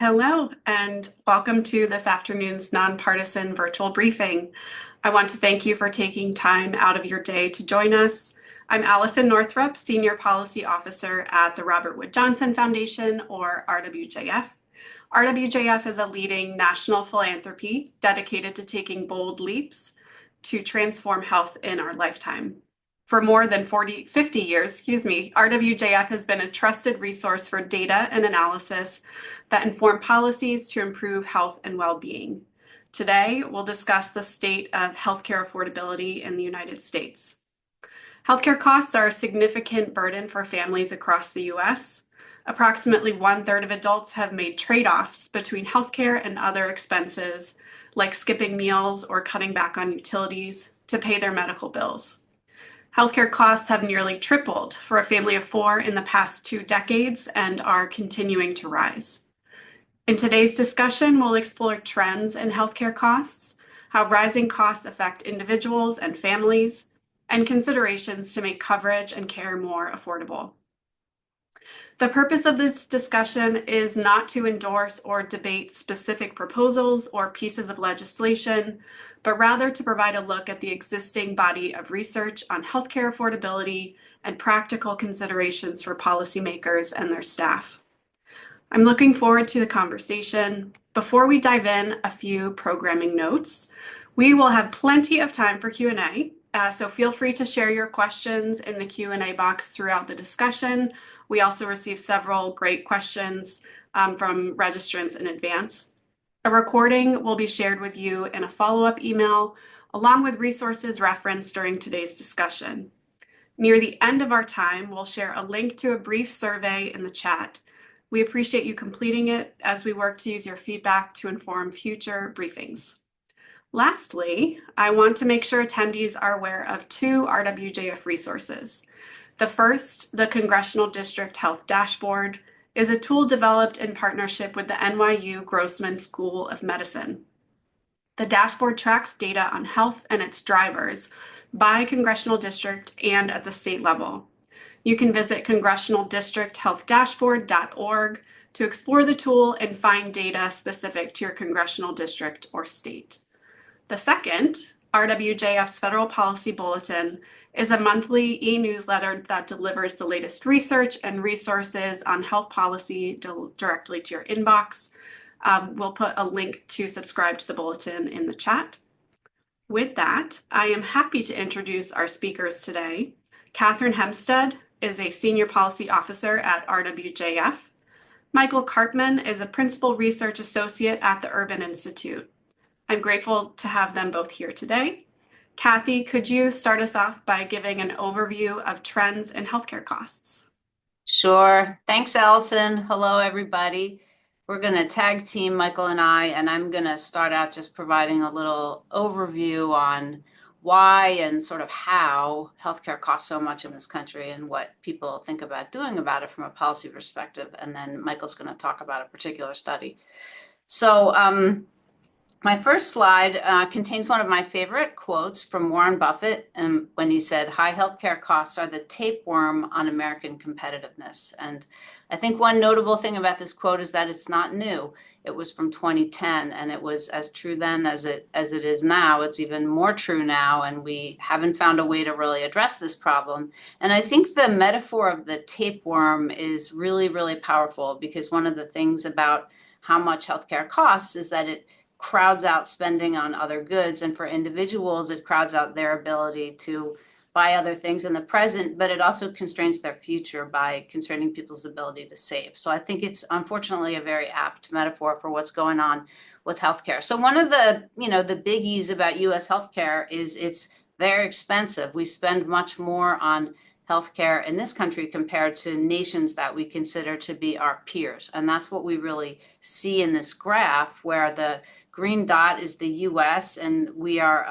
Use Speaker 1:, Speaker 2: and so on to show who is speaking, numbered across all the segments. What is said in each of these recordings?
Speaker 1: Hello, and welcome to this afternoon's nonpartisan virtual briefing. I want to thank you for taking time out of your day to join us. I'm Alyson Northrup, Senior Policy Officer at the Robert Wood Johnson Foundation, or RWJF. RWJF is a leading national philanthropy dedicated to taking bold leaps to transform health in our lifetime. For more than 50 years, RWJF has been a trusted resource for data and analysis that inform policies to improve health and well-being. Today, we'll discuss the state of healthcare affordability in the United States. Healthcare costs are a significant burden for families across the U.S. Approximately 1/3 of adults have made trade-offs between healthcare and other expenses, like skipping meals or cutting back on utilities, to pay their medical bills. Healthcare costs have nearly tripled for a family of 4 in the past 2 decades and are continuing to rise. In today's discussion, we'll explore trends in healthcare costs, how rising costs affect individuals and families, and considerations to make coverage and care more affordable. The purpose of this discussion is not to endorse or debate specific proposals or pieces of legislation, but rather to provide a look at the existing body of research on healthcare affordability and practical considerations for policymakers and their staff. I'm looking forward to the conversation. Before we dive in, a few programming notes. We will have plenty of time for Q&A, so feel free to share your questions in the Q&A box throughout the discussion. We also received several great questions from registrants in advance. A recording will be shared with you in a follow-up email, along with resources referenced during today's discussion. Near the end of our time, we'll share a link to a brief survey in the chat. We appreciate you completing it as we work to use your feedback to inform future briefings. Lastly, I want to make sure attendees are aware of 2 RWJF resources. The first, the Congressional District Health Dashboard, is a tool developed in partnership with the NYU Grossman School of Medicine. The dashboard tracks data on health and its drivers by congressional district and at the state level. You can visit congressionaldistricthealthdashboard.org to explore the tool and find data specific to your congressional district or state. The second, RWJF's Federal Policy Bulletin, is a monthly e-newsletter that delivers the latest research and resources on health policy directly to your inbox. We'll put a link to subscribe to the bulletin in the chat. With that, I am happy to introduce our speakers today. Katherine Hempstead is a Senior Policy Officer at RWJF. Michael Karpman is a Principal Research Associate at the Urban Institute. I'm grateful to have them both here today. Kathy, could you start us off by giving an overview of trends in healthcare costs?
Speaker 2: Sure. Thanks, Alyson. Hello, everybody. We're going to tag team, Michael and I'm going to start out just providing a little overview on why and sort of how healthcare costs so much in this country and what people think about doing about it from a policy perspective. And then Michael's going to talk about a particular study. So, my first slide contains one of my favorite quotes from Warren Buffett, when he said, "High healthcare costs are the tapeworm on American competitiveness." And I think one notable thing about this quote is that it's not new. It was from 2010, and it was as true then as it is now. It's even more true now, and we haven't found a way to really address this problem. And I think the metaphor of the tapeworm is really, really powerful, because one of the things about how much healthcare costs is that it crowds out spending on other goods. And for individuals, it crowds out their ability to buy other things in the present, but it also constrains their future by constraining people's ability to save. So I think it's unfortunately a very apt metaphor for what's going on with healthcare. So one of the, the biggies about US healthcare is it's very expensive. We spend much more on healthcare in this country compared to nations that we consider to be our peers. And that's what we really see in this graph, where the green dot is the US and we are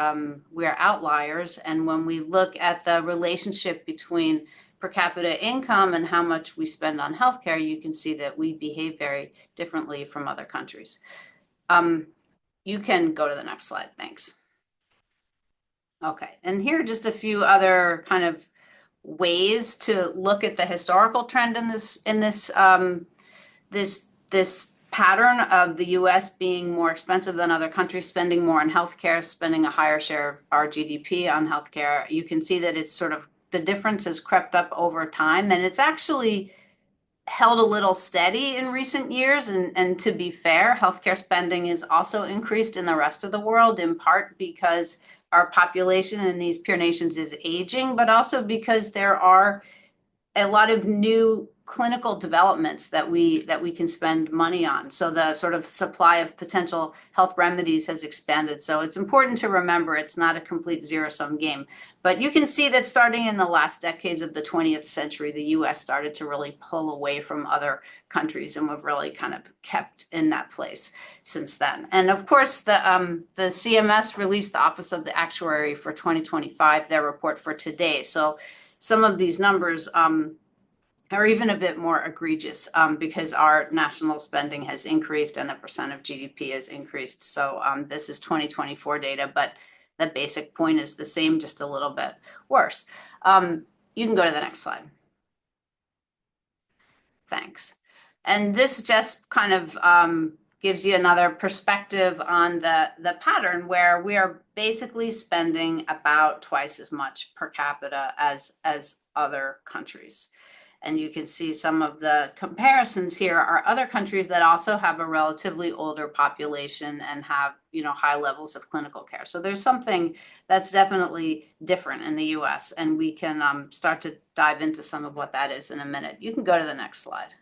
Speaker 2: outliers. And when we look at the relationship between per capita income and how much we spend on healthcare, you can see that we behave very differently from other countries. You can go to the next slide, thanks. Okay, and here are just a few other kind of ways to look at the historical trend in this pattern of the US being more expensive than other countries, spending more on healthcare, spending a higher share of our GDP on healthcare, you can see that it's sort of the difference has crept up over time, and it's actually held a little steady in recent years. And to be fair, healthcare spending is also increased in the rest of the world, in part because our population in these peer nations is aging, but also because there are a lot of new clinical developments that we can spend money on. So the sort of supply of potential health remedies has expanded. So it's important to remember it's not a complete zero-sum game. But you can see that starting in the last decades of the 20th century, the US started to really pull away from other countries, and we've really kind of kept in that place since then. And of course, the CMS released the Office of the Actuary for 2025, their report for today. So some of these numbers are even a bit more egregious because our national spending has increased and the percent of GDP has increased. So this is 2024 data, but the basic point is the same, just a little bit worse. You can go to the next slide. Thanks. And this just kind of gives you another perspective on the pattern where we are basically spending about twice as much per capita as other countries. And you can see some of the comparisons here are other countries that also have a relatively older population and have, high levels of clinical care. So there's something that's definitely different in the US, and we can start to dive into some of what that is in a minute. You can go to the next slide.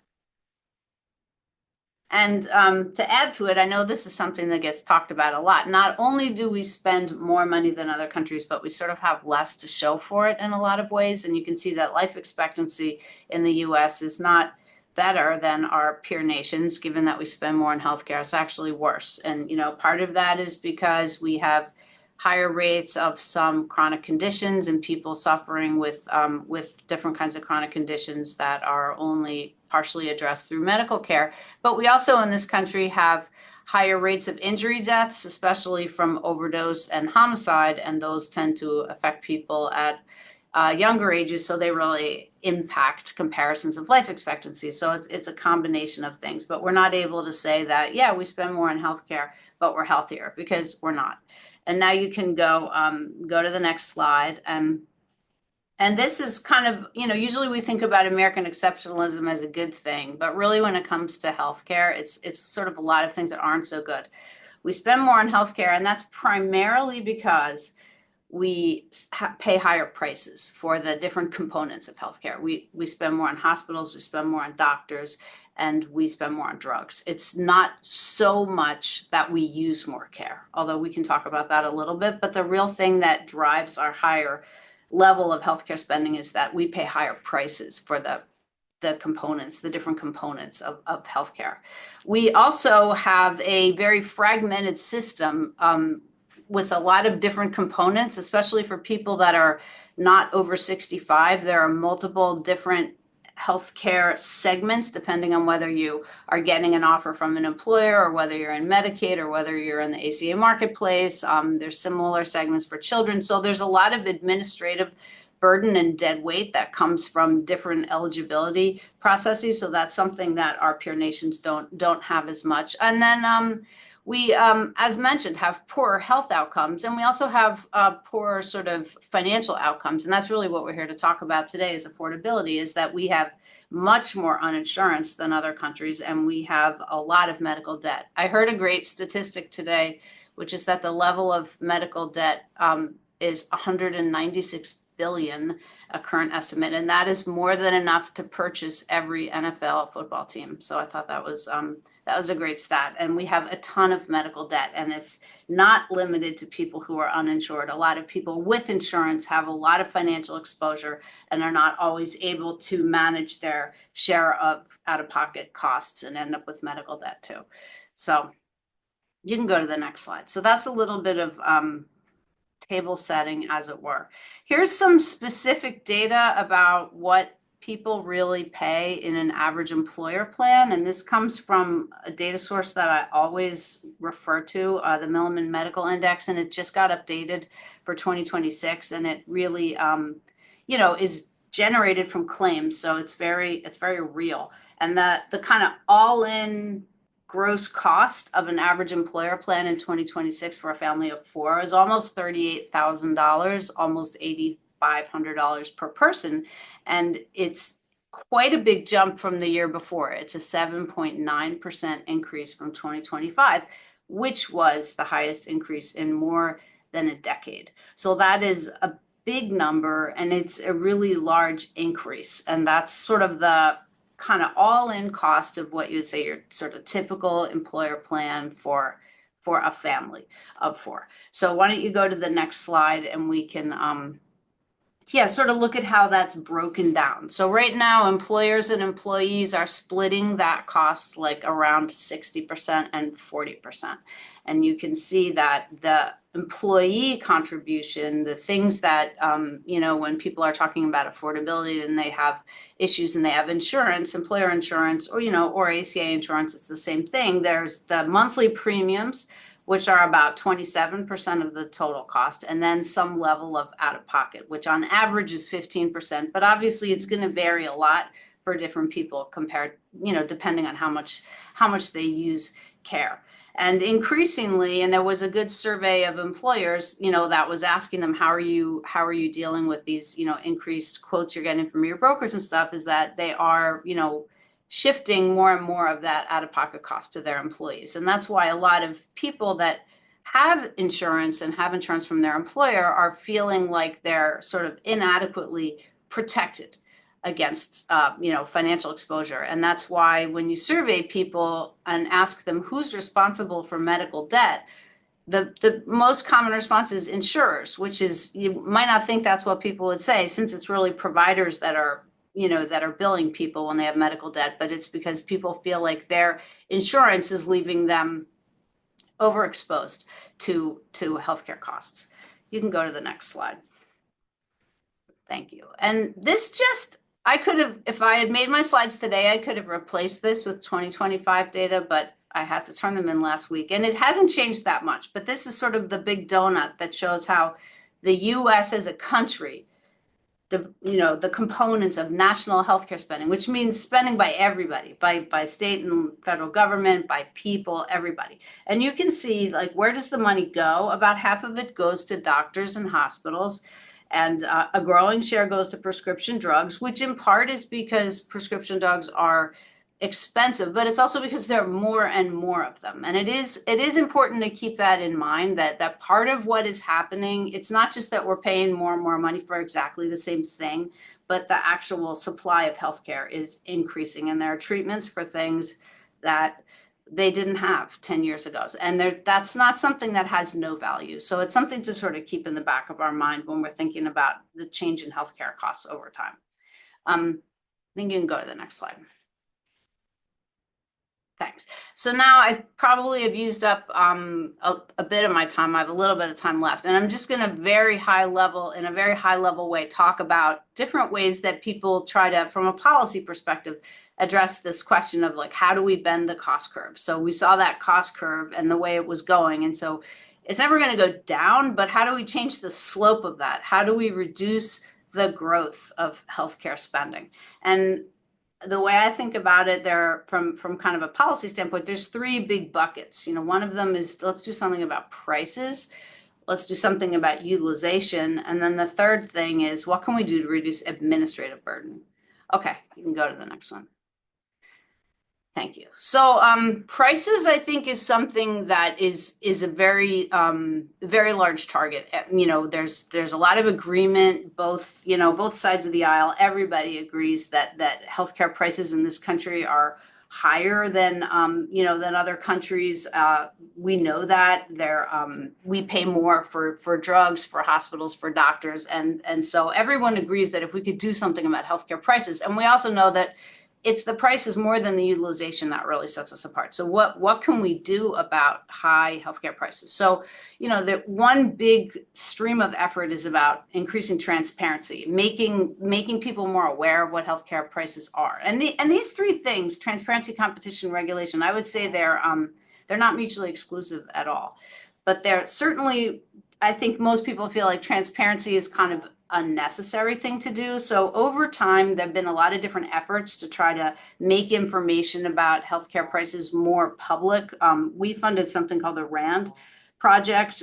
Speaker 2: And to add to it, I know this is something that gets talked about a lot. Not only do we spend more money than other countries, but we sort of have less to show for it in a lot of ways. And you can see that life expectancy in the US is not better than our peer nations, given that we spend more on healthcare. It's actually worse. And, part of that is because we have higher rates of some chronic conditions and people suffering with different kinds of chronic conditions that are only partially addressed through medical care. But we also in this country have higher rates of injury deaths, especially from overdose and homicide, and those tend to affect people at younger ages, so they really impact comparisons of life expectancy. So it's a combination of things, but we're not able to say that, yeah, we spend more on healthcare, but we're healthier, because we're not. And now you can go to the next slide. And this is kind of, usually we think about American exceptionalism as a good thing, but really when it comes to healthcare, it's sort of a lot of things that aren't so good. We spend more on healthcare, and that's primarily because we pay higher prices for the different components of healthcare. We spend more on hospitals, we spend more on doctors, and we spend more on drugs. It's not so much that we use more care, although we can talk about that a little bit. But the real thing that drives our higher level of healthcare spending is that we pay higher prices for the components, the different components of healthcare. We also have a very fragmented system with a lot of different components, especially for people that are not over 65. There are multiple different healthcare segments, depending on whether you are getting an offer from an employer or whether you're in Medicaid or whether you're in the ACA marketplace. There's similar segments for children. So there's a lot of administrative burden and dead weight that comes from different eligibility processes. So that's something that our peer nations don't have as much. And then we, as mentioned, have poorer health outcomes, and we also have poorer sort of financial outcomes. And that's really what we're here to talk about today is affordability, is that we have much more uninsurance than other countries, and we have a lot of medical debt. I heard a great statistic today, which is that the level of medical debt is 196 billion, a current estimate, and that is more than enough to purchase every NFL football team. So I thought that was a great stat. And we have a ton of medical debt, and it's not limited to people who are uninsured. A lot of people with insurance have a lot of financial exposure and are not always able to manage their share of out-of-pocket costs and end up with medical debt too. So you can go to the next slide. So that's a little bit of table setting, as it were. Here's some specific data about what people really pay in an average employer plan. And this comes from a data source that I always refer to, the Milliman Medical Index, and it just got updated for 2026. And it really, is generated from claims. So it's very real. And the kind of all-in gross cost of an average employer plan in 2026 for a family of four is almost $38,000, almost $8,500 per person. And it's quite a big jump from the year before. It's a 7.9% increase from 2025, which was the highest increase in more than a decade. So that is a big number, and it's a really large increase. And that's sort of the kind of all-in cost of what you would say your sort of typical employer plan for a family of four. So why don't you go to the next slide, and we can sort of look at how that's broken down. So right now, employers and employees are splitting that cost like around 60% and 40%. And you can see that the employee contribution, the things that, when people are talking about affordability and they have issues and they have insurance, employer insurance, or ACA insurance, it's the same thing. There's the monthly premiums, which are about 27% of the total cost, and then some level of out-of-pocket, which on average is 15%. But obviously, it's going to vary a lot for different people compared, depending on how much they use care. And increasingly, and there was a good survey of employers, that was asking them, how are you dealing with these, increased quotes you're getting from your brokers and stuff, is that they are, shifting more and more of that out-of-pocket cost to their employees. And that's why a lot of people that have insurance and have insurance from their employer are feeling like they're sort of inadequately protected against, financial exposure. And that's why when you survey people and ask them who's responsible for medical debt, the most common response is insurers, which is, you might not think that's what people would say, since it's really providers that are billing people when they have medical debt, but it's because people feel like their insurance is leaving them overexposed to healthcare costs. You can go to the next slide. Thank you. And this I could have, if I had made my slides today, I could have replaced this with 2025 data, but I had to turn them in last week. And it hasn't changed that much, but this is sort of the big donut that shows how the US as a country, the components of national healthcare spending, which means spending by everybody, by state and federal government, by people, everybody. And you can see, like, where does the money go? About half of it goes to doctors and hospitals, and a growing share goes to prescription drugs, which in part is because prescription drugs are expensive, but it's also because there are more and more of them. And it is important to keep that in mind, that part of what is happening, it's not just that we're paying more and more money for exactly the same thing, but the actual supply of healthcare is increasing, and there are treatments for things that they didn't have 10 years ago. And that's not something that has no value. So it's something to sort of keep in the back of our mind when we're thinking about the change in healthcare costs over time. I think you can go to the next slide. Thanks. So now I probably have used up a bit of my time. I have a little bit of time left, and I'm just going to in a very high level way, talk about different ways that people try to, from a policy perspective, address this question of, like, how do we bend the cost curve? So we saw that cost curve and the way it was going, and so it's never going to go down, but how do we change the slope of that? How do we reduce the growth of healthcare spending? And the way I think about it, there, from kind of a policy standpoint, there's three big buckets. One of them is, let's do something about prices. Let's do something about utilization. And then the third thing is, what can we do to reduce administrative burden? Okay, you can go to the next one. Thank you. So prices, I think, is something that is a very large target. There's a lot of agreement, both sides of the aisle. Everybody agrees that healthcare prices in this country are higher than other countries. We know that we pay more for drugs, for hospitals, for doctors, and so everyone agrees that if we could do something about healthcare prices, and we also know that it's the prices more than the utilization that really sets us apart. So what can we do about high healthcare prices? So, the one big stream of effort is about increasing transparency, making people more aware of what healthcare prices are. And these three things, transparency, competition, regulation, I would say they're not mutually exclusive at all. But they're certainly, I think most people feel like transparency is kind of unnecessary thing to do. So over time, there have been a lot of different efforts to try to make information about healthcare prices more public. We funded something called the RAND project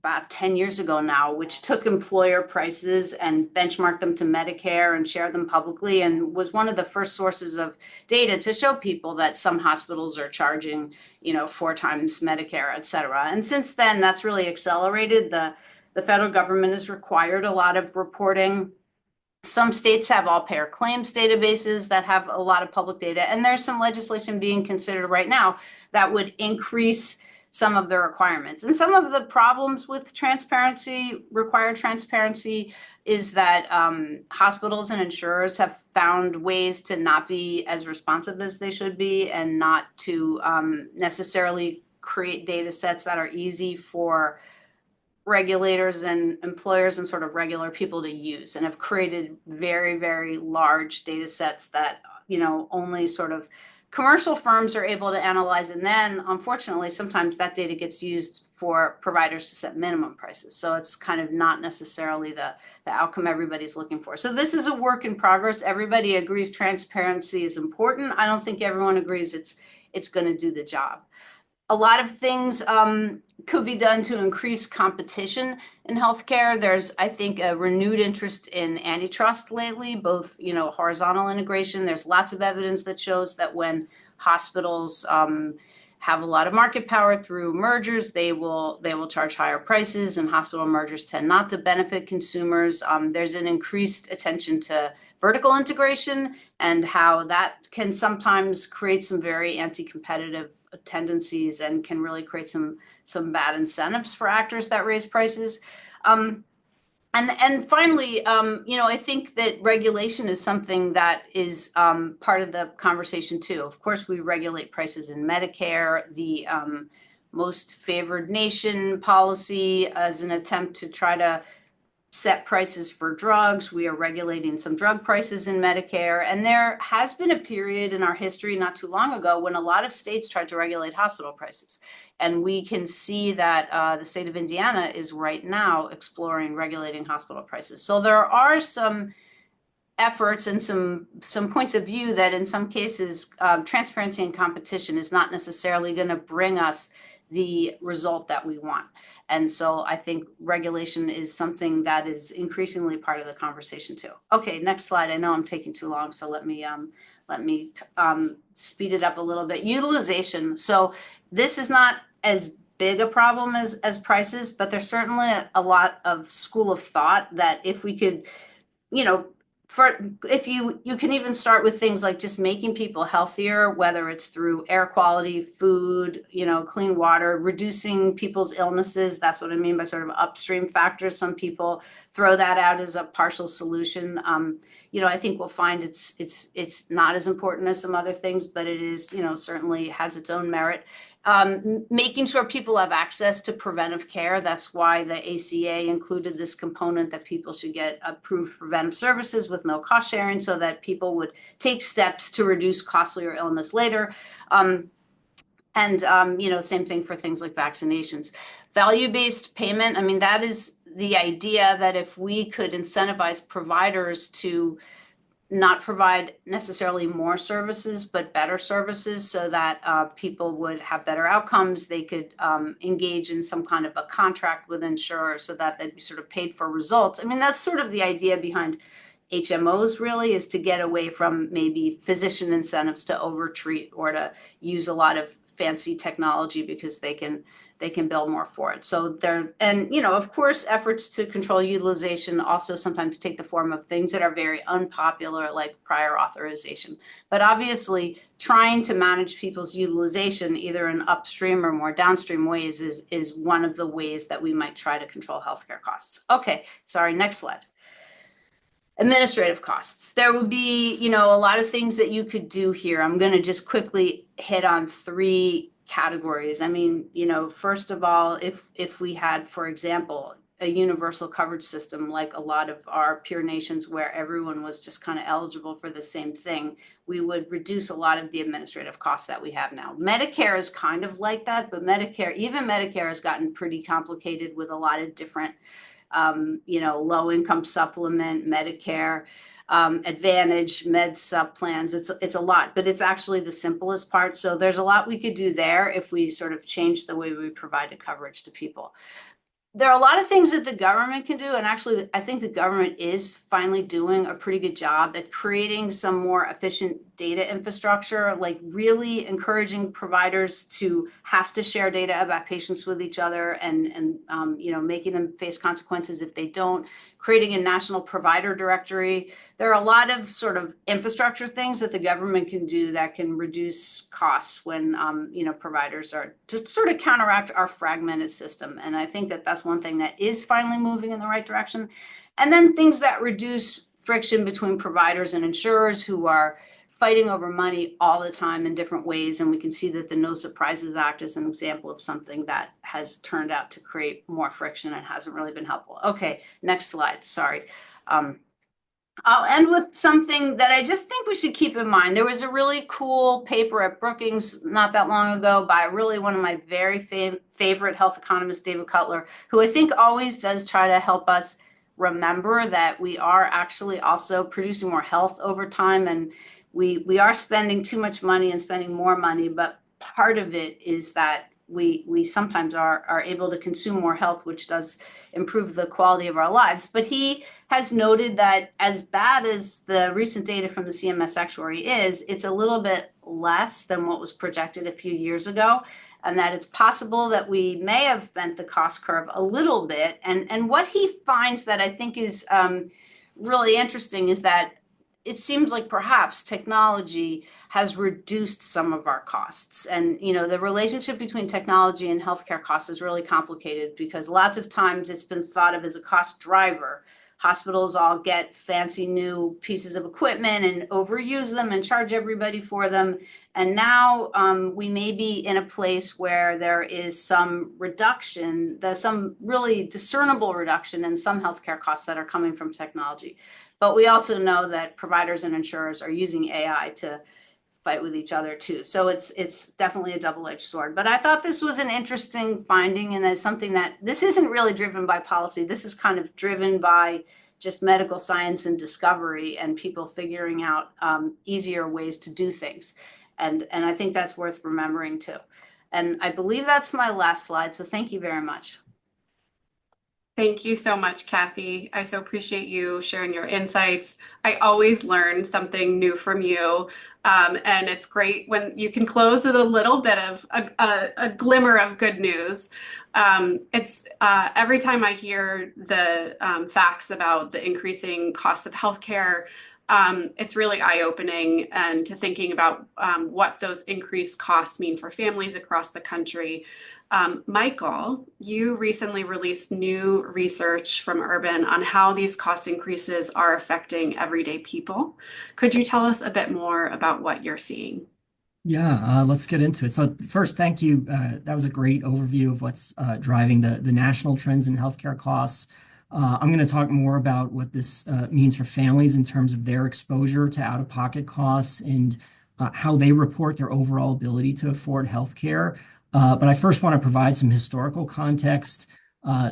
Speaker 2: about 10 years ago now, which took employer prices and benchmarked them to Medicare and shared them publicly, and was one of the first sources of data to show people that some hospitals are charging, 4 times Medicare, et cetera. And since then, that's really accelerated. The federal government has required a lot of reporting. Some states have all-payer claims databases that have a lot of public data, and there's some legislation being considered right now that would increase some of the requirements. And some of the problems with required transparency, is that hospitals and insurers have found ways to not be as responsive as they should be, and not to necessarily create data sets that are easy for regulators and employers and sort of regular people to use, and have created very, very large data sets that, only sort of commercial firms are able to analyze. And then, unfortunately, sometimes that data gets used for providers to set minimum prices. So it's kind of not necessarily the outcome everybody's looking for. So this is a work in progress. Everybody agrees transparency is important. I don't think everyone agrees it's going to do the job. A lot of things could be done to increase competition in healthcare. There's, I think, a renewed interest in antitrust lately, both, horizontal integration. There's lots of evidence that shows that when hospitals have a lot of market power through mergers, they will charge higher prices, and hospital mergers tend not to benefit consumers. There's an increased attention to vertical integration, and how that can sometimes create some very anti-competitive tendencies, and can really create some bad incentives for actors that raise prices. And finally, I think that regulation is something that is part of the conversation too. Of course, we regulate prices in Medicare. The most favored nation policy as an attempt to try to set prices for drugs. We are regulating some drug prices in Medicare. And there has been a period in our history not too long ago when a lot of states tried to regulate hospital prices. And we can see that the state of Indiana is right now exploring regulating hospital prices. So there are some efforts and some points of view that in some cases, transparency and competition is not necessarily going to bring us the result that we want. And so I think regulation is something that is increasingly part of the conversation too. Okay, next slide. I know I'm taking too long, so let me speed it up a little bit. Utilization. So this is not as big a problem as prices, but there's certainly a lot of school of thought that if we could, if you can even start with things like just making people healthier, whether it's through air quality, food, clean water, reducing people's illnesses. That's what I mean by sort of upstream factors. Some people throw that out as a partial solution. I think we'll find it's not as important as some other things, but it is, certainly has its own merit. Making sure people have access to preventive care. That's why the ACA included this component that people should get approved preventive services with no cost sharing, so that people would take steps to reduce costlier illness later. Same thing for things like vaccinations. Value-based payment. I mean, that is the idea that if we could incentivize providers to not provide necessarily more services, but better services, so that people would have better outcomes. They could engage in some kind of a contract with insurers so that they'd be sort of paid for results. I mean, that's sort of the idea behind HMOs, really, is to get away from maybe physician incentives to overtreat or to use a lot of fancy technology because they can bill more for it. So of course, efforts to control utilization also sometimes take the form of things that are very unpopular, like prior authorization. But obviously, trying to manage people's utilization, either in upstream or more downstream ways, is one of the ways that we might try to control healthcare costs. Okay, sorry, next slide. Administrative costs. There would be, a lot of things that you could do here. I'm going to just quickly hit on 3 categories. I mean, first of all, if we had, for example, a universal coverage system like a lot of our peer nations where everyone was just kind of eligible for the same thing, we would reduce a lot of the administrative costs that we have now. Medicare is kind of like that, but even Medicare has gotten pretty complicated with a lot of different low income supplement, Medicare, Advantage, Med Sup plans. It's a lot, but it's actually the simplest part. So there's a lot we could do there if we sort of change the way we provided coverage to people. There are a lot of things that the government can do, and actually I think the government is finally doing a pretty good job at creating some more efficient data infrastructure, like really encouraging providers to have to share data about patients with each other, and making them face consequences if they don't, creating a national provider directory. There are a lot of sort of infrastructure things that the government can do that can reduce costs when providers are to sort of counteract our fragmented system. And I think that that's one thing that is finally moving in the right direction. And then things that reduce friction between providers and insurers who are fighting over money all the time in different ways. And we can see that the No Surprises Act is an example of something that has turned out to create more friction and hasn't really been helpful. Okay, next slide. Sorry. I'll end with something that I just think we should keep in mind. There was a really cool paper at Brookings not that long ago by really one of my very favorite health economists, David Cutler, who I think always does try to help us remember that we are actually also producing more health over time, and we are spending too much money and spending more money, but part of it is that we sometimes are able to consume more health, which does improve the quality of our lives. But he has noted that as bad as the recent data from the CMS actuary is, it's a little bit less than what was projected a few years ago, and that it's possible that we may have bent the cost curve a little bit. And what he finds that I think is really interesting is that it seems like perhaps technology has reduced some of our costs. And, the relationship between technology and healthcare costs is really complicated because lots of times it's been thought of as a cost driver. Hospitals all get fancy new pieces of equipment and overuse them and charge everybody for them. And now we may be in a place where there is some reduction, there's some really discernible reduction in some healthcare costs that are coming from technology. But we also know that providers and insurers are using AI to fight with each other too. So it's definitely a double-edged sword. But I thought this was an interesting finding, and it's something that this isn't really driven by policy. This is kind of driven by just medical science and discovery and people figuring out easier ways to do things. And I think that's worth remembering too. And I believe that's my last slide. So thank you very much.
Speaker 1: Thank you so much, Kathy. I so appreciate you sharing your insights. I always learn something new from you. And it's great when you can close with a little bit of a glimmer of good news. It's every time I hear the facts about the increasing cost of healthcare, it's really eye-opening, and to thinking about what those increased costs mean for families across the country. Michael, you recently released new research from Urban on how these cost increases are affecting everyday people. Could you tell us a bit more about what you're seeing?
Speaker 3: Yeah, let's get into it. So first, thank you. That was a great overview of what's driving the national trends in healthcare costs. I'm going to talk more about what this means for families in terms of their exposure to out-of-pocket costs and how they report their overall ability to afford healthcare. But I first want to provide some historical context.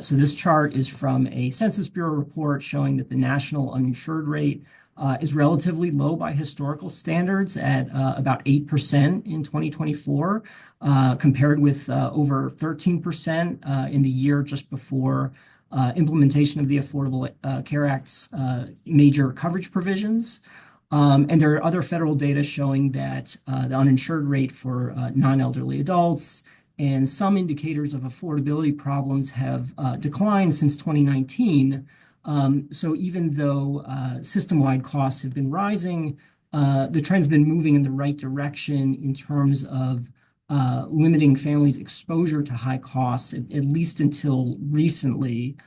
Speaker 3: So this chart is from a Census Bureau report showing that the national uninsured rate is relatively low by historical standards at about 8% in 2024, compared with over 13% in the year just before implementation of the Affordable Care Act's major coverage provisions. And there are other federal data showing that the uninsured rate for non-elderly adults and some indicators of affordability problems have declined since 2019. So even though system-wide costs have been rising, the trend's been moving in the right direction in terms of limiting families' exposure to high costs, at least until recently.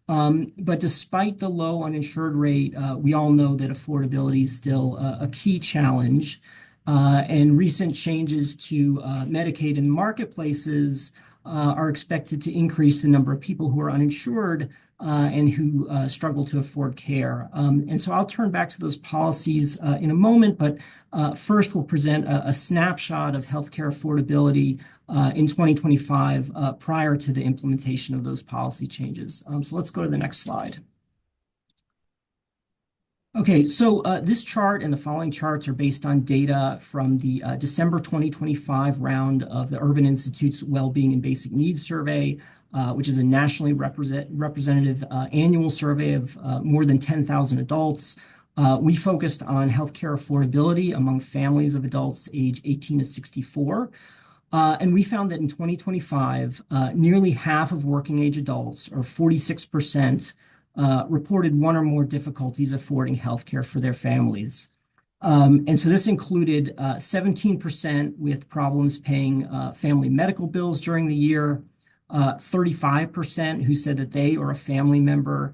Speaker 3: But despite the low uninsured rate, we all know that affordability is still a key challenge. And recent changes to Medicaid and marketplaces are expected to increase the number of people who are uninsured and who struggle to afford care. And so I'll turn back to those policies in a moment, but first we'll present a snapshot of healthcare affordability in 2025 prior to the implementation of those policy changes. So let's go to the next slide. Okay, so this chart and the following charts are based on data from the December 2025 round of the Urban Institute's Wellbeing and Basic Needs Survey, which is a nationally representative annual survey of more than 10,000 adults. We focused on healthcare affordability among families of adults age 18 to 64. And we found that in 2025, nearly half of working age adults, or 46%, reported one or more difficulties affording healthcare for their families. And so this included 17% with problems paying family medical bills during the year, 35% who said that they or a family member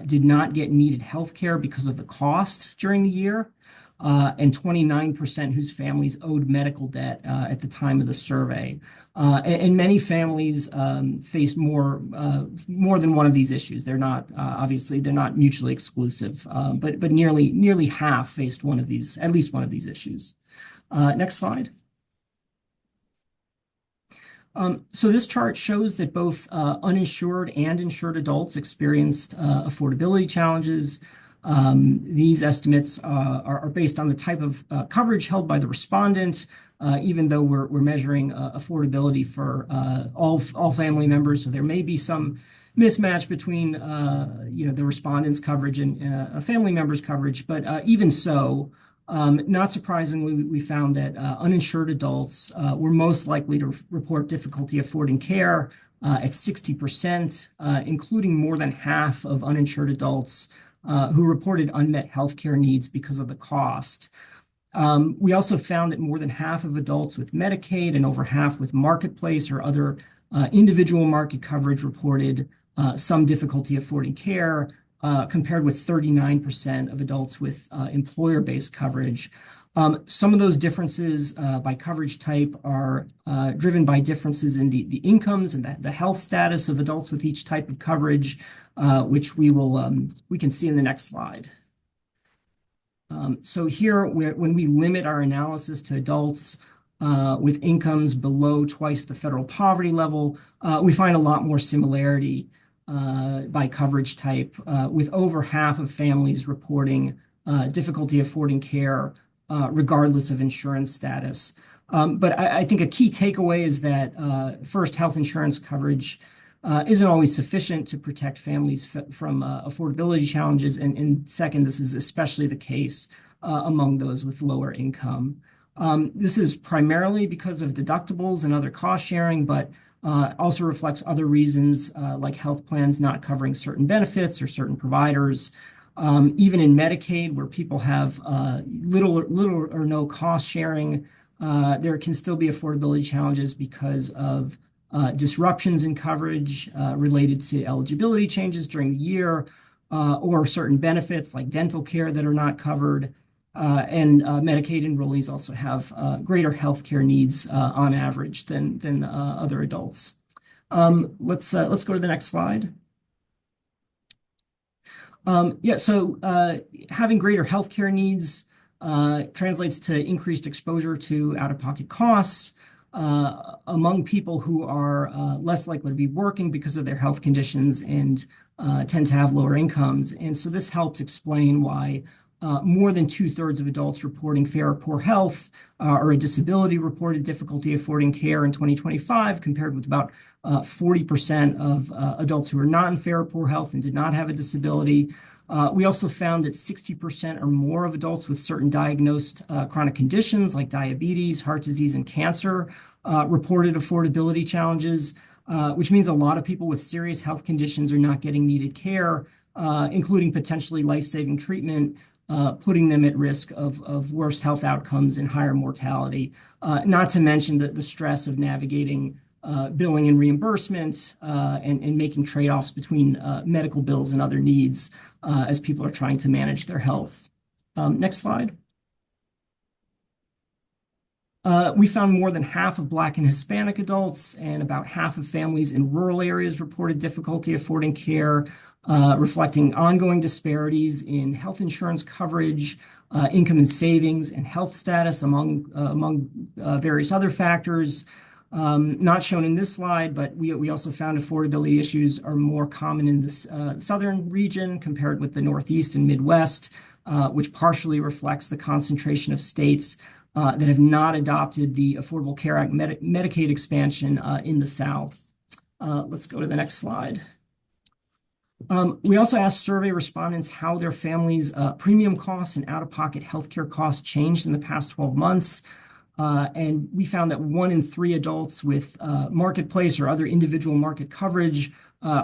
Speaker 3: did not get needed healthcare because of the costs during the year, and 29% whose families owed medical debt at the time of the survey. And many families face more than one of these issues. They're not obviously they're not mutually exclusive, but nearly half faced at least one of these issues. Next slide. So this chart shows that both uninsured and insured adults experienced affordability challenges. These estimates are based on the type of coverage held by the respondent, even though we're measuring affordability for all family members. So there may be some mismatch between the respondent's coverage and a family member's coverage, but even so, not surprisingly, we found that uninsured adults were most likely to report difficulty affording care at 60%, including more than half of uninsured adults who reported unmet healthcare needs because of the cost. We also found that more than half of adults with Medicaid and over half with Marketplace or other individual market coverage reported some difficulty affording care, compared with 39% of adults with employer-based coverage. Some of those differences by coverage type are driven by differences in the incomes and the health status of adults with each type of coverage, which we can see in the next slide. So here, when we limit our analysis to adults with incomes below twice the federal poverty level, we find a lot more similarity by coverage type, with over half of families reporting difficulty affording care, regardless of insurance status. But I think a key takeaway is that first, health insurance coverage isn't always sufficient to protect families from affordability challenges. And second, this is especially the case among those with lower income. This is primarily because of deductibles and other cost sharing, but also reflects other reasons like health plans not covering certain benefits or certain providers. Even in Medicaid, where people have little or no cost sharing, there can still be affordability challenges because of disruptions in coverage related to eligibility changes during the year, or certain benefits like dental care that are not covered. And Medicaid enrollees also have greater healthcare needs on average than other adults. Let's go to the next slide. So having greater healthcare needs translates to increased exposure to out-of-pocket costs among people who are less likely to be working because of their health conditions and tend to have lower incomes. And so this helps explain why more than 2/3 of adults reporting fair or poor health or a disability reported difficulty affording care in 2025, compared with about 40% of adults who are not in fair or poor health and did not have a disability. We also found that 60% or more of adults with certain diagnosed chronic conditions like diabetes, heart disease, and cancer reported affordability challenges, which means a lot of people with serious health conditions are not getting needed care, including potentially life-saving treatment, putting them at risk of worse health outcomes and higher mortality, not to mention the stress of navigating billing and reimbursement and making trade-offs between medical bills and other needs as people are trying to manage their health. Next slide. We found more than half of Black and Hispanic adults and about half of families in rural areas reported difficulty affording care, reflecting ongoing disparities in health insurance coverage, income and savings, and health status among various other factors. Not shown in this slide, but we also found affordability issues are more common in this southern region compared with the Northeast and Midwest, which partially reflects the concentration of states that have not adopted the Affordable Care Act Medicaid expansion in the South. Let's go to the next slide. We also asked survey respondents how their families' premium costs and out-of-pocket healthcare costs changed in the past 12 months. And we found that 1 in 3 adults with marketplace or other individual market coverage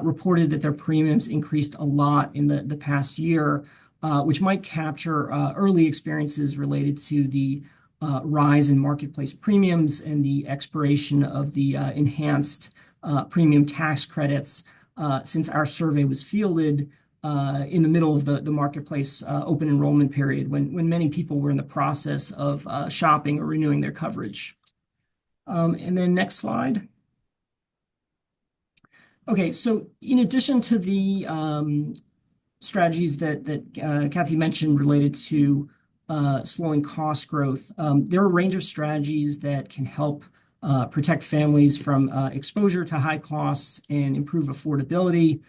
Speaker 3: reported that their premiums increased a lot in the past year, which might capture early experiences related to the rise in marketplace premiums and the expiration of the enhanced premium tax credits since our survey was fielded in the middle of the marketplace open enrollment period when many people were in the process of shopping or renewing their coverage. And then next slide. Okay, so in addition to the strategies that Kathy mentioned related to slowing cost growth, there are a range of strategies that can help protect families from exposure to high costs and improve affordability.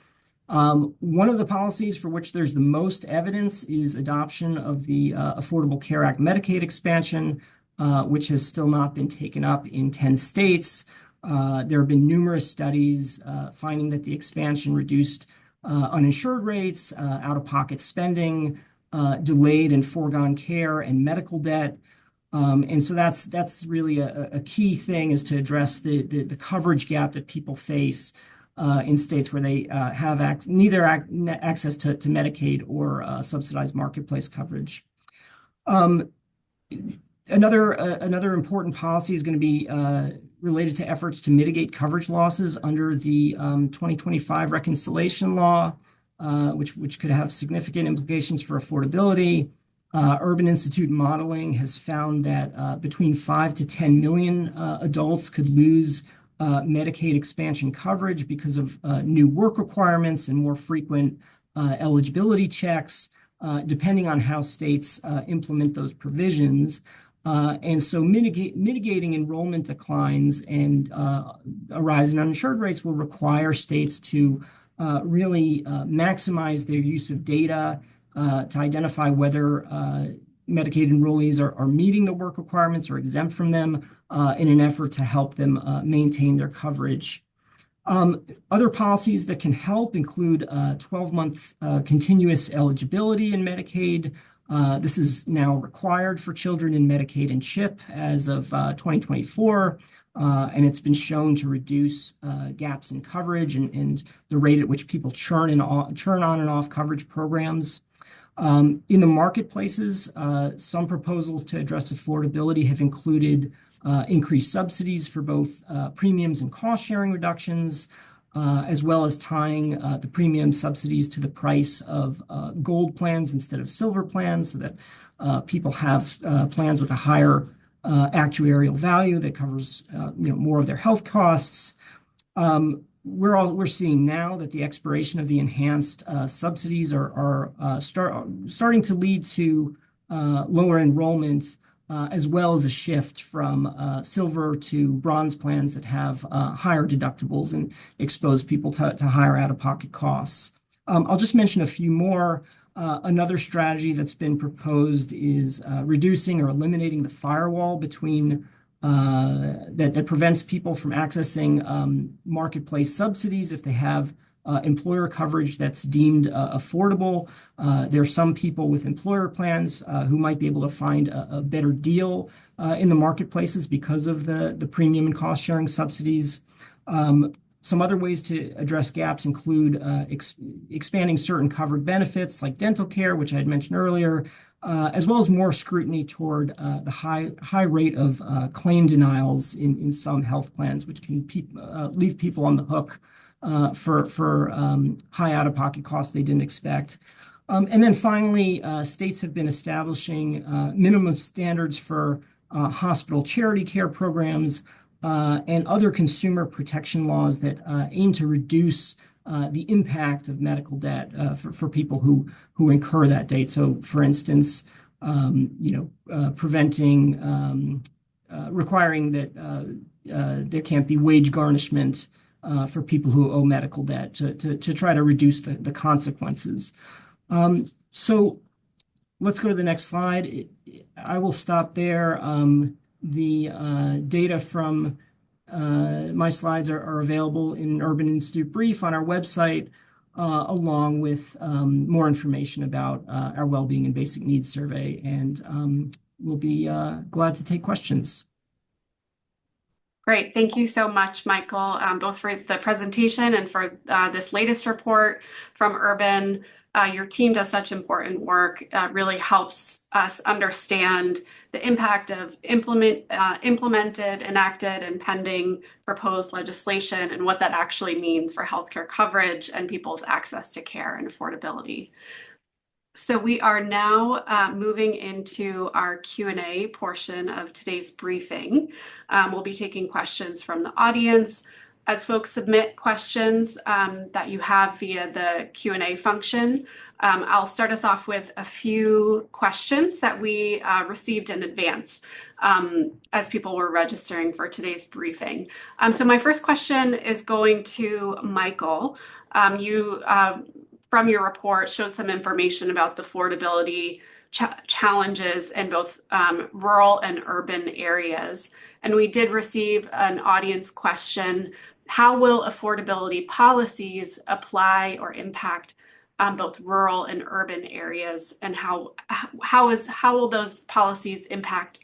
Speaker 3: One of the policies for which there's the most evidence is adoption of the Affordable Care Act Medicaid expansion, which has still not been taken up in 10 states. There have been numerous studies finding that the expansion reduced uninsured rates, out-of-pocket spending, delayed and foregone care, and medical debt. And so that's really a key thing, is to address the coverage gap that people face in states where they have neither access to Medicaid or subsidized marketplace coverage. Another important policy is going to be related to efforts to mitigate coverage losses under the 2025 reconciliation law, which could have significant implications for affordability. Urban Institute modeling has found that between 5 to 10 million adults could lose Medicaid expansion coverage because of new work requirements and more frequent eligibility checks, depending on how states implement those provisions. And so mitigating enrollment declines and a rise in uninsured rates will require states to really maximize their use of data to identify whether Medicaid enrollees are meeting the work requirements or exempt from them in an effort to help them maintain their coverage. Other policies that can help include 12-month continuous eligibility in Medicaid. This is now required for children in Medicaid and CHIP as of 2024, and it's been shown to reduce gaps in coverage and the rate at which people churn on and off coverage programs. In the marketplaces, some proposals to address affordability have included increased subsidies for both premiums and cost sharing reductions, as well as tying the premium subsidies to the price of gold plans instead of silver plans, so that people have plans with a higher actuarial value that covers more of their health costs. We're seeing now that the expiration of the enhanced subsidies are starting to lead to lower enrollment, as well as a shift from silver to bronze plans that have higher deductibles and expose people to higher out-of-pocket costs. I'll just mention a few more. Another strategy that's been proposed is reducing or eliminating the firewall between that prevents people from accessing marketplace subsidies if they have employer coverage that's deemed affordable. There are some people with employer plans who might be able to find a better deal in the marketplaces because of the premium and cost sharing subsidies. Some other ways to address gaps include expanding certain covered benefits like dental care, which I had mentioned earlier, as well as more scrutiny toward the high rate of claim denials in some health plans, which can leave people on the hook for high out-of-pocket costs they didn't expect. And then finally, states have been establishing minimum standards for hospital charity care programs and other consumer protection laws that aim to reduce the impact of medical debt for people who incur that debt. So, for instance, preventing, requiring that there can't be wage garnishment for people who owe medical debt to try to reduce the consequences. So let's go to the next slide. I will stop there. The data from my slides are available in Urban Institute Brief on our website, along with more information about our Wellbeing and Basic Needs Survey. And we'll be glad to take questions.
Speaker 1: Great. Thank you so much, Michael, both for the presentation and for this latest report from Urban. Your team does such important work, really helps us understand the impact of implemented, enacted, and pending proposed legislation and what that actually means for healthcare coverage and people's access to care and affordability. So we are now moving into our Q&A portion of today's briefing. We'll be taking questions from the audience. As folks submit questions that you have via the Q&A function, I'll start us off with a few questions that we received in advance as people were registering for today's briefing. So my first question is going to Michael. You from your report showed some information about the affordability challenges in both rural and urban areas. And we did receive an audience question: how will affordability policies apply or impact both rural and urban areas? And how will those policies impact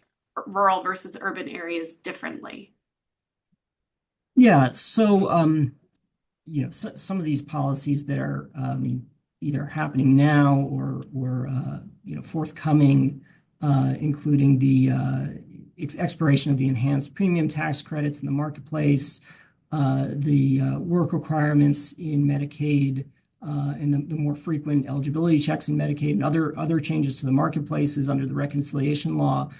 Speaker 1: rural versus urban areas differently?
Speaker 3: Yeah, so some of these policies that are either happening now or forthcoming, including the expiration of the enhanced premium tax credits in the marketplace, the work requirements in Medicaid, and the more frequent eligibility checks in Medicaid, and other changes to the marketplaces under the reconciliation law,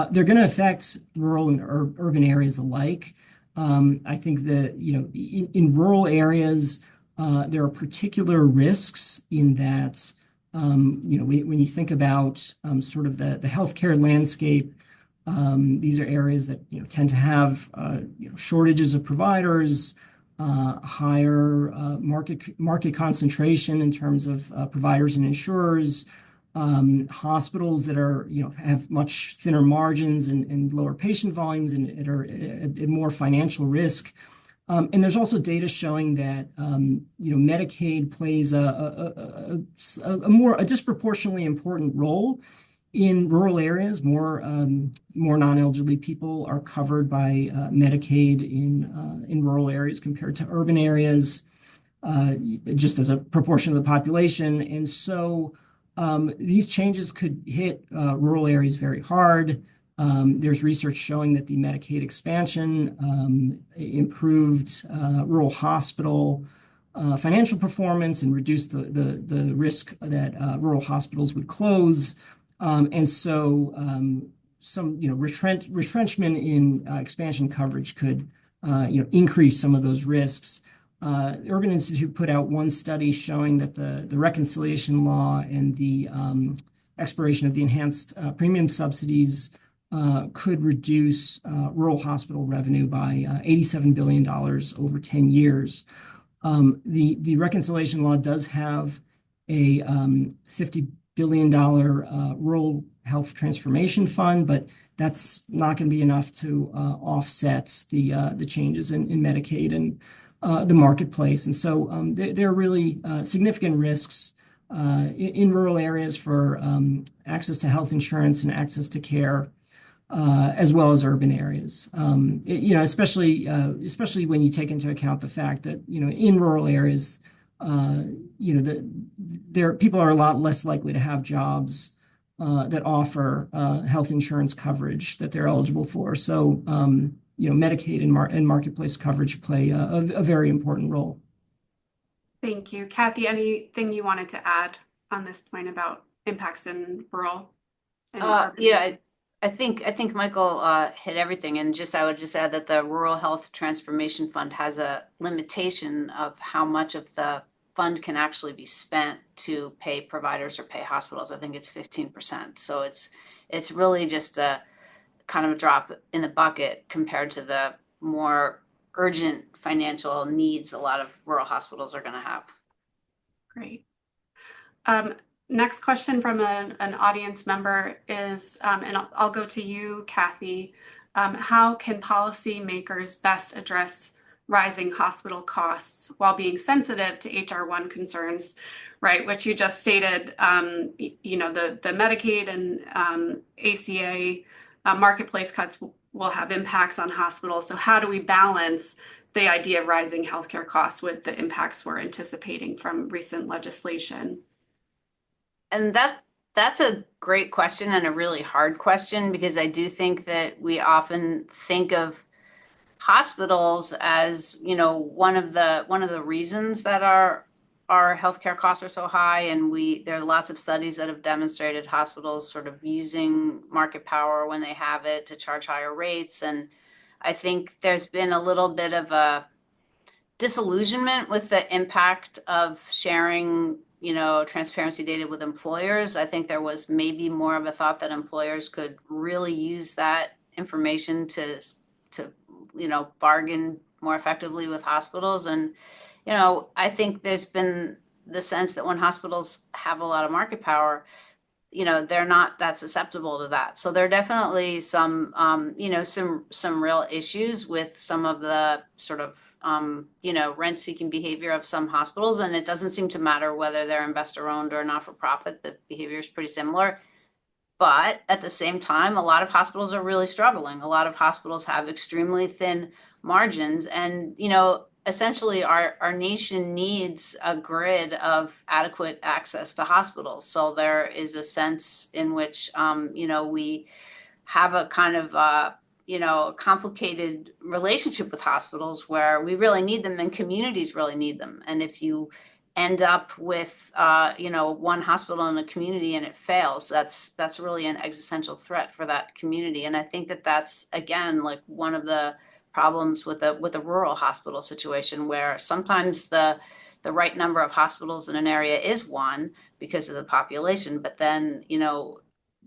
Speaker 3: they're going to affect rural and urban areas alike. I think that in rural areas, there are particular risks in that when you think about sort of the healthcare landscape, these are areas that tend to have shortages of providers, higher market concentration in terms of providers and insurers, hospitals that are have much thinner margins and lower patient volumes and are at more financial risk. And there's also data showing that Medicaid plays a disproportionately important role in rural areas. More non-elderly people are covered by Medicaid in rural areas compared to urban areas, just as a proportion of the population. And so these changes could hit rural areas very hard. There's research showing that the Medicaid expansion improved rural hospital financial performance and reduced the risk that rural hospitals would close. And so some retrenchment in expansion coverage could increase some of those risks. The Urban Institute put out one study showing that the reconciliation law and the expiration of the enhanced premium subsidies could reduce rural hospital revenue by $87 billion over 10 years. The reconciliation law does have a $50 billion rural health transformation fund, but that's not going to be enough to offset the changes in Medicaid and the marketplace. And so there are really significant risks in rural areas for access to health insurance and access to care, as well as urban areas. Especially when you take into account the fact that in rural areas, people are a lot less likely to have jobs that offer health insurance coverage that they're eligible for. So Medicaid and marketplace coverage play a very important role.
Speaker 1: Thank you. Kathy, anything you wanted to add on this point about impacts in rural and urban?
Speaker 2: Yeah, I think Michael hit everything, and I would just add that the Rural Health Transformation Fund has a limitation of how much of the fund can actually be spent to pay providers or pay hospitals. I think it's 15%. So it's really just a kind of a drop in the bucket compared to the more urgent financial needs a lot of rural hospitals are going to have.
Speaker 1: Great. Next question from an audience member is, and I'll go to you, Kathy. How can policymakers best address rising hospital costs while being sensitive to HR1 concerns, right? Which you just stated, the Medicaid and ACA marketplace cuts will have impacts on hospitals. So how do we balance the idea of rising healthcare costs with the impacts we're anticipating from recent legislation?
Speaker 2: And that's a great question and a really hard question, because I do think that we often think of hospitals as, one of the reasons that our healthcare costs are so high. And there are lots of studies that have demonstrated hospitals sort of using market power when they have it to charge higher rates. And I think there's been a little bit of a disillusionment with the impact of sharing transparency data with employers. I think there was maybe more of a thought that employers could really use that information to bargain more effectively with hospitals. And, I think there's been the sense that when hospitals have a lot of market power, they're not that susceptible to that. So there are definitely some real issues with some of the sort of, rent-seeking behavior of some hospitals. And it doesn't seem to matter whether they're investor-owned or not-for-profit. The behavior is pretty similar. But at the same time, a lot of hospitals are really struggling. A lot of hospitals have extremely thin margins. And, essentially our nation needs a grid of adequate access to hospitals. So there is a sense in which, we have a kind of, complicated relationship with hospitals where we really need them and communities really need them. And if you end up with, one hospital in a community and it fails, that's really an existential threat for that community. And I think that that's, again, like one of the problems with a rural hospital situation, where sometimes the right number of hospitals in an area is one because of the population, but then,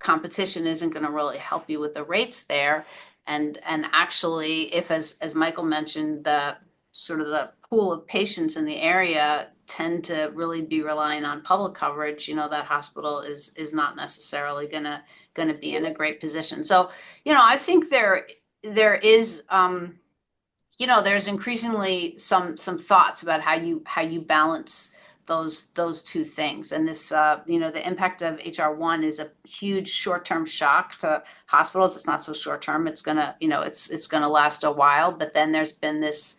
Speaker 2: competition isn't going to really help you with the rates there. And actually, if, as Michael mentioned, the sort of the pool of patients in the area tend to really be relying on public coverage, that hospital is not necessarily gonna be in a great position. So, I think there is, there's increasingly some thoughts about how you balance those two things. And this, the impact of HR1 is a huge short-term shock to hospitals. It's not so short-term. It's gonna, it's gonna last a while. But then there's been this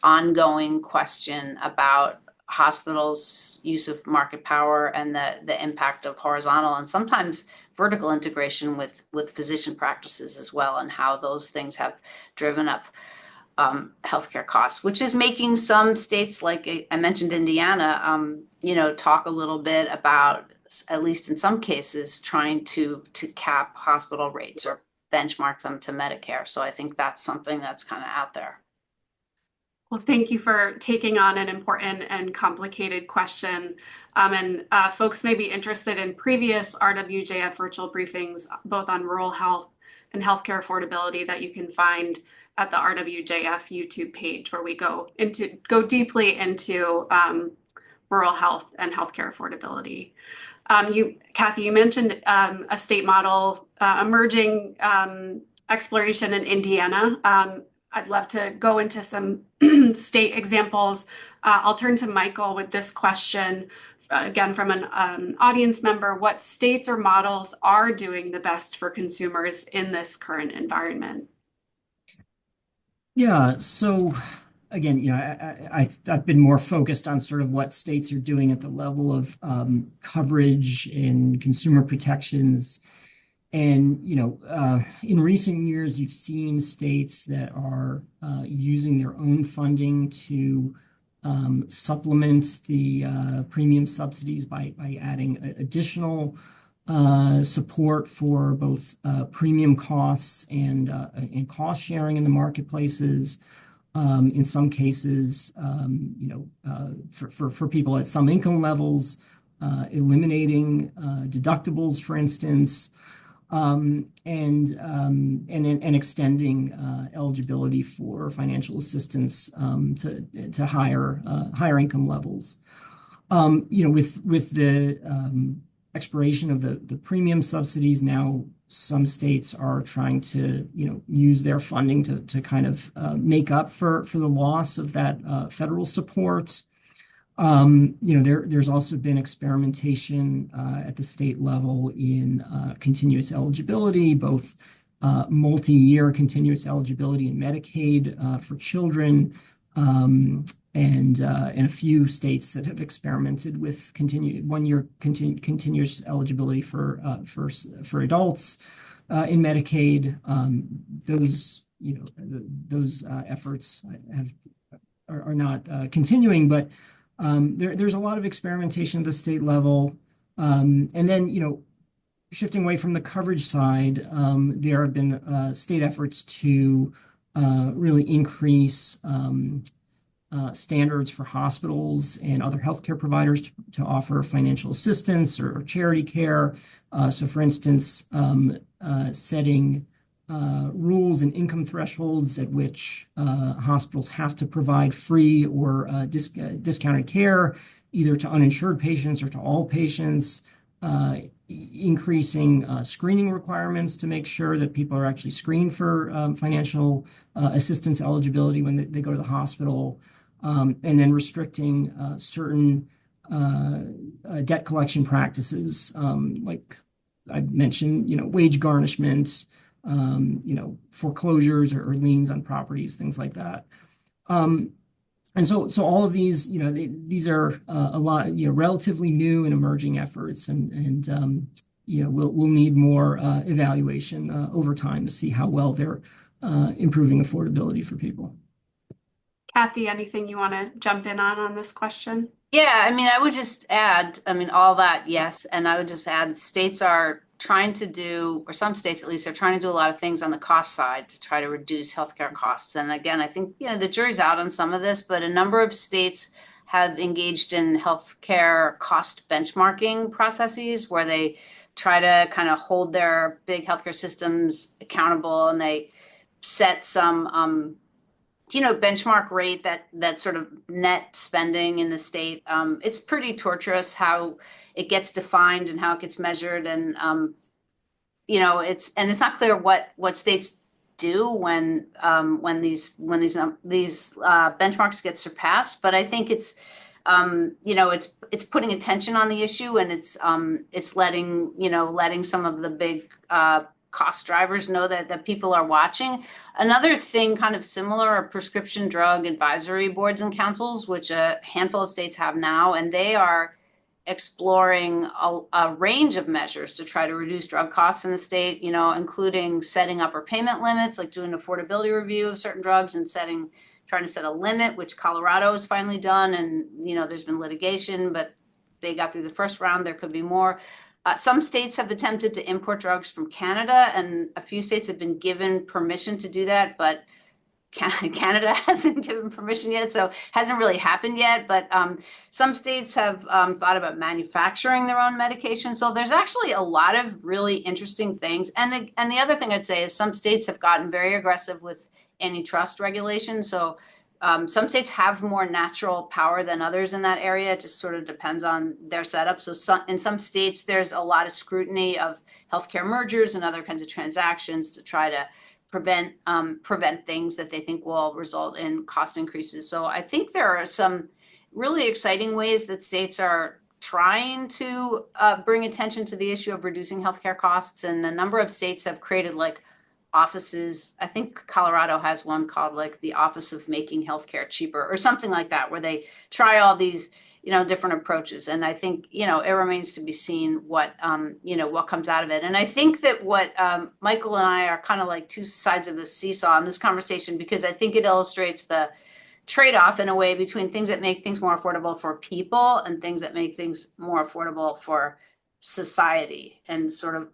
Speaker 2: ongoing question about hospitals' use of market power and the impact of horizontal and sometimes vertical integration with physician practices as well, and how those things have driven up healthcare costs, which is making some states, like I mentioned, Indiana, talk a little bit about, at least in some cases, trying to cap hospital rates or benchmark them to Medicare. So I think that's something that's kind of out there.
Speaker 1: Well, thank you for taking on an important and complicated question. And folks may be interested in previous RWJF virtual briefings, both on rural health and healthcare affordability, that you can find at the RWJF YouTube page, where we go deeply into rural health and healthcare affordability. Kathy, you mentioned a state model emerging exploration in Indiana. I'd love to go into some state examples. I'll turn to Michael with this question, again, from an audience member. What states or models are doing the best for consumers in this current environment?
Speaker 3: Yeah, so again, I've been more focused on sort of what states are doing at the level of coverage and consumer protections. And, in recent years, you've seen states that are using their own funding to supplement the premium subsidies by adding additional support for both premium costs and cost sharing in the marketplaces. In some cases, for people at some income levels, eliminating deductibles, for instance. and extending eligibility for financial assistance to higher income levels. With the expiration of the premium subsidies, now some states are trying to use their funding to kind of make up for the loss of that federal support. There's also been experimentation at the state level in continuous eligibility, both multi-year continuous eligibility in Medicaid for children, and a few states that have experimented with one-year continuous eligibility for adults in Medicaid. Those efforts are not continuing, but there's a lot of experimentation at the state level. And then, shifting away from the coverage side, there have been state efforts to really increase standards for hospitals and other healthcare providers to offer financial assistance or charity care. So, for instance, setting rules and income thresholds at which hospitals have to provide free or discounted care, either to uninsured patients or to all patients, increasing screening requirements to make sure that people are actually screened for financial assistance eligibility when they go to the hospital, and then restricting certain debt collection practices, like I mentioned, wage garnishment, foreclosures or liens on properties, things like that. And so all of these, these are a lot, relatively new and emerging efforts, and we'll need more evaluation over time to see how well they're improving affordability for people.
Speaker 1: Kathy, anything you want to jump in on this question?
Speaker 2: Yeah, I would just add, all that, yes. And I would just add, states are trying to do, or some states at least, are trying to do a lot of things on the cost side to try to reduce healthcare costs. And again, I think, the jury's out on some of this, but a number of states have engaged in healthcare cost benchmarking processes where they try to kind of hold their big healthcare systems accountable, and they set some benchmark rate that sort of net spending in the state. It's pretty torturous how it gets defined and how it gets measured, and it's not clear what states do when these benchmarks get surpassed. But I think it's putting attention on the issue, and it's letting some of the big cost drivers know that people are watching. Another thing kind of similar are prescription drug advisory boards and councils, which a handful of states have now, and they are exploring a range of measures to try to reduce drug costs in the state, including setting upper payment limits, like doing an affordability review of certain drugs and trying to set a limit, which Colorado has finally done. And, there's been litigation, but they got through the first round. There could be more. Some states have attempted to import drugs from Canada, and a few states have been given permission to do that, but Canada hasn't given permission yet, so it hasn't really happened yet. But some states have thought about manufacturing their own medication. So there's actually a lot of really interesting things. And the other thing I'd say is some states have gotten very aggressive with antitrust regulation. So some states have more natural power than others in that area. It just sort of depends on their setup. So in some states, there's a lot of scrutiny of healthcare mergers and other kinds of transactions to try to prevent things that they think will result in cost increases. So I think there are some really exciting ways that states are trying to bring attention to the issue of reducing healthcare costs. And a number of states have created offices. I think Colorado has one called the Office of Making Healthcare Cheaper or something like that, where they try all these different approaches. And I think it remains to be seen what comes out of it. And I think that what Michael and I are kind of like two sides of the seesaw in this conversation, because I think it illustrates the trade-off in a way between things that make things more affordable for people and things that make things more affordable for society. And sort of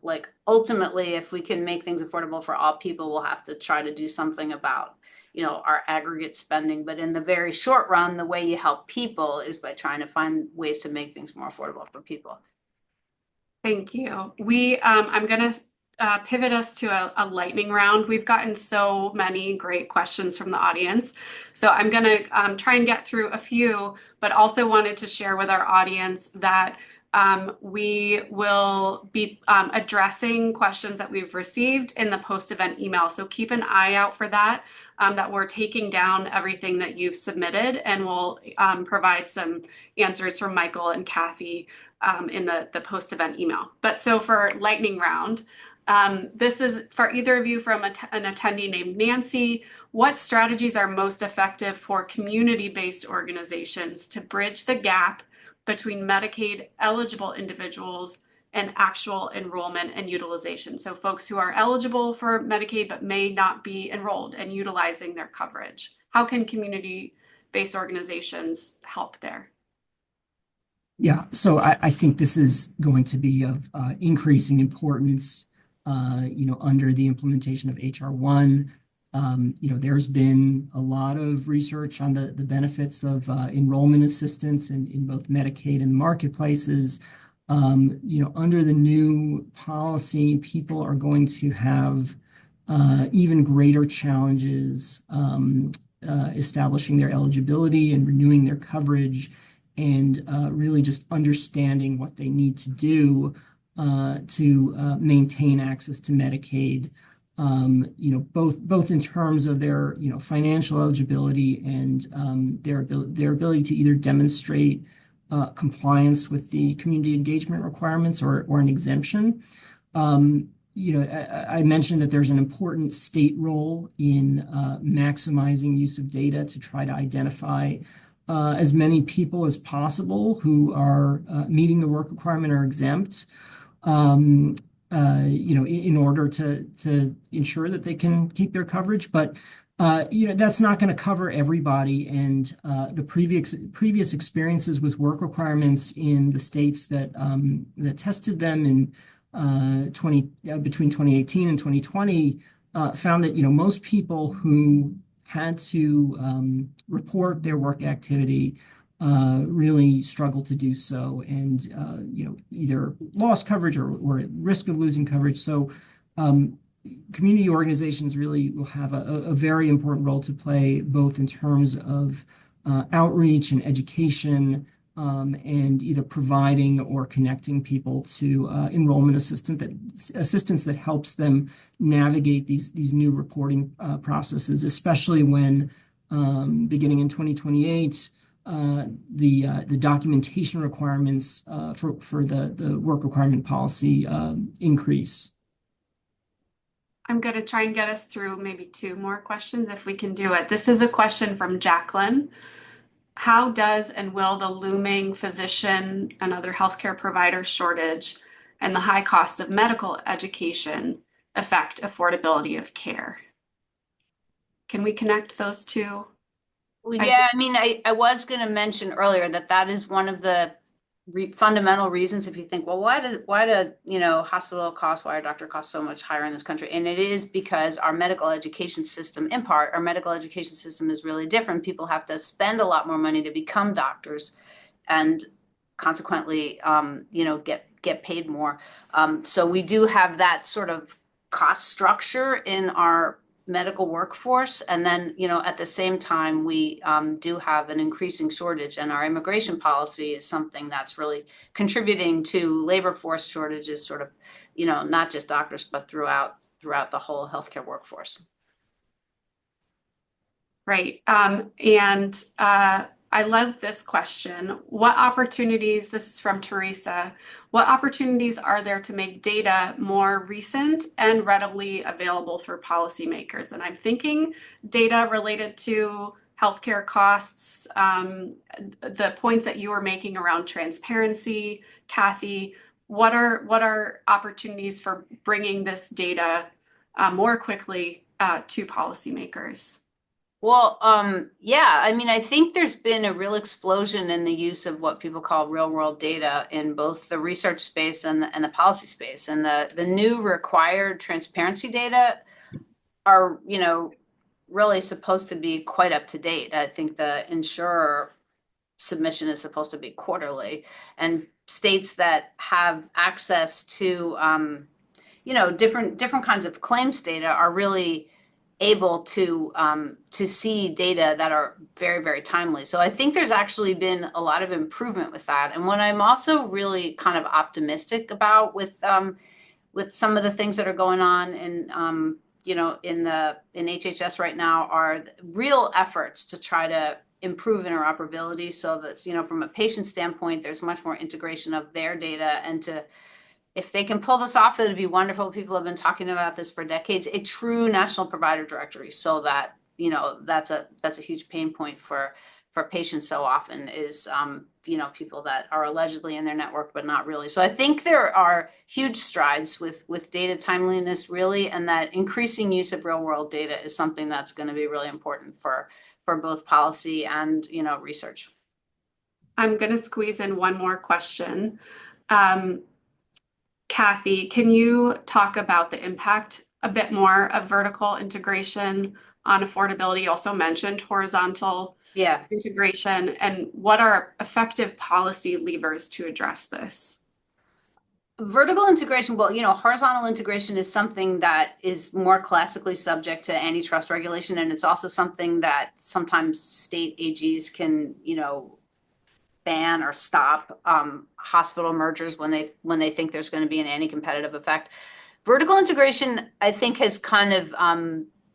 Speaker 2: ultimately, if we can make things affordable for all people, we'll have to try to do something about our aggregate spending. But in the very short run, the way you help people is by trying to find ways to make things more affordable for people.
Speaker 1: Thank you. I'm going to pivot us to a lightning round. We've gotten so many great questions from the audience. So I'm going to try and get through a few, but also wanted to share with our audience that we will be addressing questions that we've received in the post-event email. So keep an eye out for that, that we're taking down everything that you've submitted, and we'll provide some answers from Michael and Kathy in the post-event email. But so for lightning round, this is for either of you from an attendee named Nancy. What strategies are most effective for community-based organizations to bridge the gap between Medicaid eligible individuals and actual enrollment and utilization? So folks who are eligible for Medicaid but may not be enrolled and utilizing their coverage. How can community-based organizations help there?
Speaker 3: Yeah, so I think this is going to be of increasing importance, under the implementation of HR 1. There's been a lot of research on the benefits of enrollment assistance in both Medicaid and marketplaces. Under the new policy, people are going to have even greater challenges establishing their eligibility and renewing their coverage, and really just understanding what they need to do to maintain access to Medicaid. Both in terms of their financial eligibility and their ability to either demonstrate compliance with the community engagement requirements or an exemption. I mentioned that there's an important state role in maximizing use of data to try to identify as many people as possible who are meeting the work requirement or exempt, in order to ensure that they can keep their coverage. But that's not going to cover everybody. And the previous experiences with work requirements in the states that tested them in between 2018 and 2020 found that most people who had to report their work activity really struggled to do so, and either lost coverage or at risk of losing coverage. So community organizations really will have a very important role to play, both in terms of outreach and education, and either providing or connecting people to enrollment assistance that helps them navigate these new reporting processes, especially when beginning in 2028, the documentation requirements for the work requirement policy increase.
Speaker 1: I'm going to try and get us through maybe two more questions if we can do it. This is a question from Jacqueline. How does and will the looming physician and other healthcare provider shortage and the high cost of medical education affect affordability of care? Can we connect those two?
Speaker 2: Well, yeah, I mean, I was going to mention earlier that is one of the fundamental reasons. If you think, well, why do hospital costs, why are doctor costs so much higher in this country? And it is because our medical education system, in part, our medical education system is really different. People have to spend a lot more money to become doctors, and consequently, get paid more. So we do have that sort of cost structure in our medical workforce. And then, at the same time, we do have an increasing shortage, and our immigration policy is something that's really contributing to labor force shortages, sort of, not just doctors, but throughout the whole healthcare workforce.
Speaker 1: Right. I love this question. What opportunities, this is from Teresa, what opportunities are there to make data more recent and readily available for policymakers? And I'm thinking data related to healthcare costs, the points that you were making around transparency. Kathy, what are opportunities for bringing this data more quickly to policymakers?
Speaker 2: Well, yeah, I mean, I think there's been a real explosion in the use of what people call real world data in both the research space and the policy space. And the new required transparency data are, really supposed to be quite up to date. I think the insurer submission is supposed to be quarterly, and states that have access to different kinds of claims data are really able to see data that are very, very timely. So I think there's actually been a lot of improvement with that. And what I'm also really kind of optimistic about with some of the things that are going on in in HHS right now are real efforts to try to improve interoperability so that from a patient standpoint, there's much more integration of their data, and if they can pull this off, it'd be wonderful. People have been talking about this for decades, a true national provider directory, so that that's a huge pain point for patients so often is people that are allegedly in their network but not really. So I think there are huge strides with data timeliness, really, and that increasing use of real world data is something that's going to be really important for both policy and research.
Speaker 1: I'm going to squeeze in one more question. Kathy, can you talk about the impact a bit more of vertical integration on affordability? You also mentioned horizontal integration, and what are effective policy levers to address this?
Speaker 2: Vertical integration, well, horizontal integration is something that is more classically subject to antitrust regulation, and it's also something that sometimes state AGs can, ban or stop hospital mergers when they think there's going to be an anti-competitive effect. Vertical integration, I think, has kind of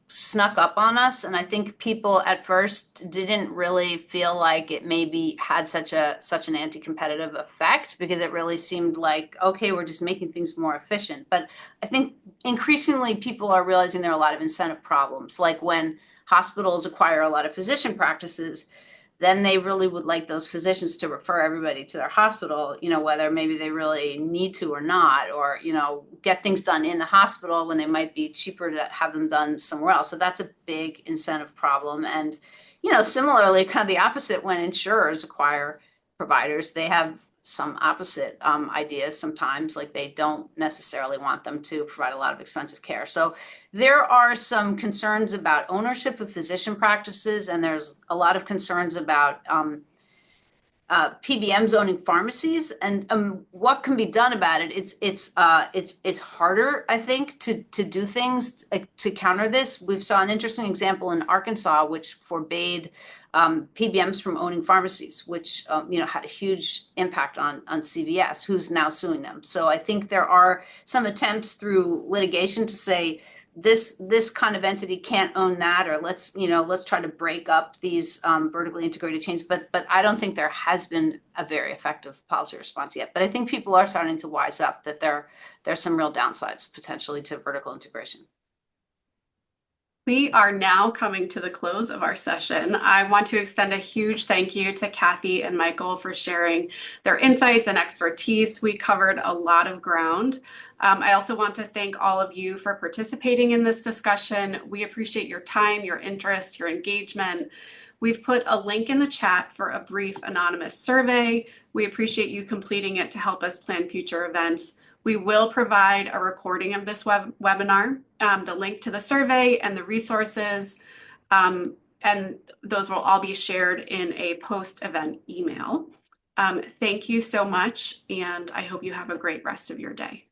Speaker 2: snuck up on us, and I think people at first didn't really feel like it maybe had such an anti-competitive effect, because it really seemed like, okay, we're just making things more efficient. But I think increasingly people are realizing there are a lot of incentive problems, like when hospitals acquire a lot of physician practices, then they really would like those physicians to refer everybody to their hospital, whether maybe they really need to or not, or, get things done in the hospital when they might be cheaper to have them done somewhere else. So that's a big incentive problem. And, similarly, kind of the opposite when insurers acquire providers, they have some opposite ideas sometimes, like they don't necessarily want them to provide a lot of expensive care. So there are some concerns about ownership of physician practices, and there's a lot of concerns about PBMs owning pharmacies, and what can be done about it. It's harder, I think, to do things to counter this. We saw an interesting example in Arkansas, which forbade PBMs from owning pharmacies, which had a huge impact on CVS, who's now suing them. So I think there are some attempts through litigation to say this kind of entity can't own that, or let's try to break up these vertically integrated chains. But I don't think there has been a very effective policy response yet. But I think people are starting to wise up that there's some real downsides potentially to vertical integration.
Speaker 1: We are now coming to the close of our session. I want to extend a huge thank you to Kathy and Michael for sharing their insights and expertise. We covered a lot of ground. I also want to thank all of you for participating in this discussion. We appreciate your time, your interest, your engagement. We've put a link in the chat for a brief anonymous survey. We appreciate you completing it to help us plan future events. We will provide a recording of this webinar, the link to the survey and the resources, and those will all be shared in a post-event email. Thank you so much, and I hope you have a great rest of your day.